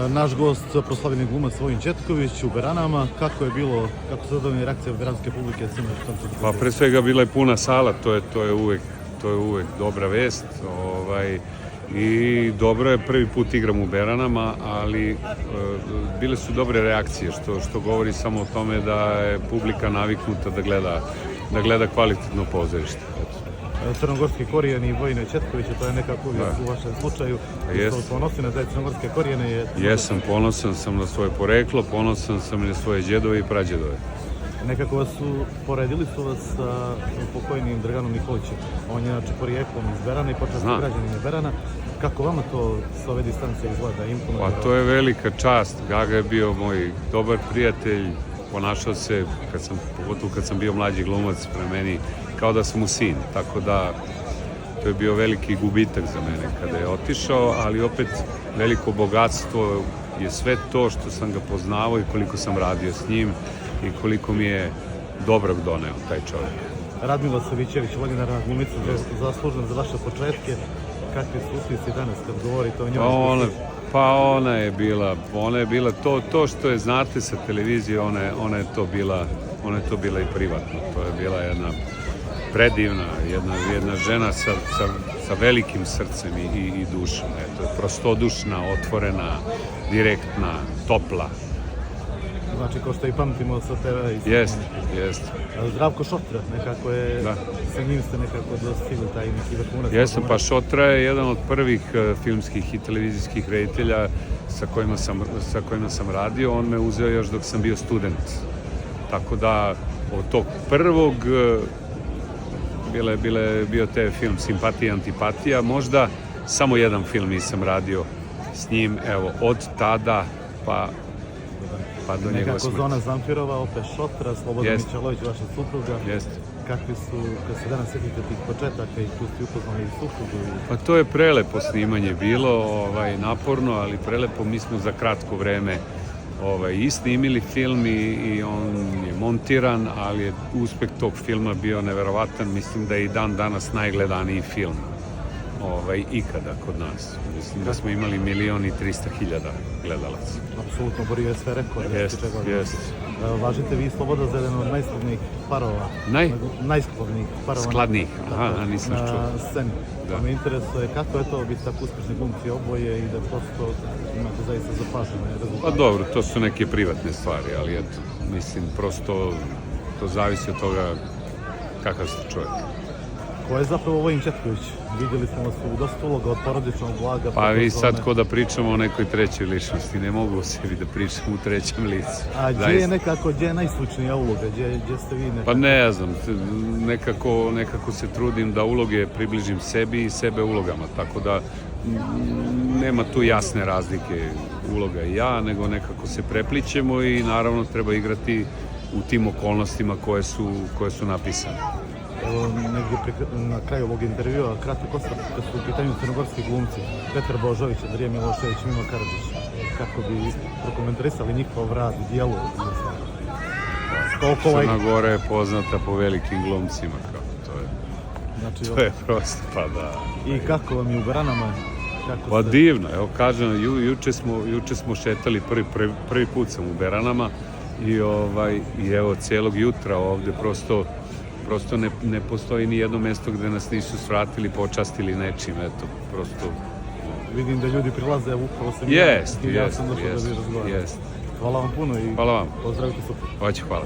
Naš gost, proslavljeni glumac Vojin Ćetković u Beranama. Kako je bilo, kako su zadovoljne reakcije beranske publike? Pa pre svega bila je puna sala, to je uvek dobra vest. I dobro je, prvi put igram u Beranama, ali bile su dobre reakcije, što govori samo o tome da je publika naviknuta da gleda kvalitetno pozorište. Crnogorski korijeni Vojine Ćetkovića, to je nekako u vašem slučaju. Jeste ponosni na te crnogorske korijene? Jesam, ponosan sam na svoje poreklo, ponosan sam i na svoje djedove i prađedove. Nekako vas poredili su vas sa pokojnim Draganom Nikolićem. On je inače porijeklom iz Berana i počasni građanin je Berana. Kako vama to s ove distance izgleda? Pa to je velika čast. Gaga je bio moj dobar prijatelj, ponašao se, pogotovo kad sam bio mlađi glumac, pre meni kao da sam mu sin, tako da to je bio veliki gubitak za mene kada je otišao, ali opet veliko bogatstvo je sve to što sam ga poznavao i koliko sam radio s njim i koliko mi je dobrog doneo taj čovjek. Radmila Savićević, voljena glumica, zaslužena za vaše početke. Kakvi su uspjesi danas kad govorite o njoj? Pa ona je bila to što je znate sa televizije, ona je to bila i privatno. To je bila jedna predivna, jedna žena sa velikim srcem i dušom. To je prostodušna, otvorena, direktna, topla. Znači, kao što i pamtimo sa TV. Jest. Zdravko Šotra, nekako je, sa njim ste nekako dostigli taj neki vrhunac. Jesam, pa Šotra je jedan od prvih filmskih i televizijskih reditelja sa kojima sam radio. On me uzeo još dok sam bio student. Tako da, od tog prvog bio te film Simpatija i antipatija. Možda samo jedan film nisam radio s njim, evo, od tada pa do njegove smrti. Nekako Zona Zamfirova, opet Šotra, Slobodan Mićalović, vaša supruga. Jeste. Kakvi su, kad se danas sjetite tih početaka i tu ste upoznali i suprugu? Pa to je prelepo snimanje bilo, naporno, ali prelepo. Mi smo za kratko vreme i snimili film i on je montiran, ali je uspeh tog filma bio neverovatan. Mislim da je i dan danas najgledaniji film ikada kod nas. Mislim da smo imali 1.300.000 gledalaca. Apsolutno, borio je sve rekorde. Jest. Važite vi Sloboda za jedan od najskladnijih parova. Najskladnijih parova. Skladnijih, nisam čuo. Na sceni. Pa me interesuje kako je to biti tako uspješni glumci oboje i da prosto imate zaista zapažene rezultate. Pa dobro, to su neke privatne stvari, ali eto, mislim, prosto to zavisi od toga kakav ste čovjek. Ko je zapravo Vojin Ćetković? Vidjeli smo vas u dosta uloga od porodičnog blaga. Pa vi sad ko da pričamo o nekoj trećoj ličnosti, ne mogu o sebi da pričam u trećem licu. A gdje je najslučnija uloga? Gdje ste vi nekako? Pa ne znam, nekako se trudim da uloge približim sebi i sebe ulogama, tako da nema tu jasne razlike uloga i ja, nego nekako se preplićemo i naravno treba igrati u tim okolnostima koje su napisane. Evo, negdje na kraju ovog intervjua, kratak osvrt kad su u pitanju crnogorski glumci, Petar Božović, Andrija Milošević, Mimo Karadžić, kako bi prokomentarisali njihov rad u dijelu? Crna Gora je poznata po velikim glumcima, to je prosto, pa da. I kako vam je u Beranama? Pa divno, evo kažem, juče smo šetali, prvi put sam u Beranama i evo cijelog jutra ovde prosto ne postoji ni jedno mesto gde nas nisu svratili, počastili nečim, eto, prosto. Vidim da ljudi prilaze, upravo sam Jest. Hvala vam puno i Hvala vam. pozdravite super. Hvala.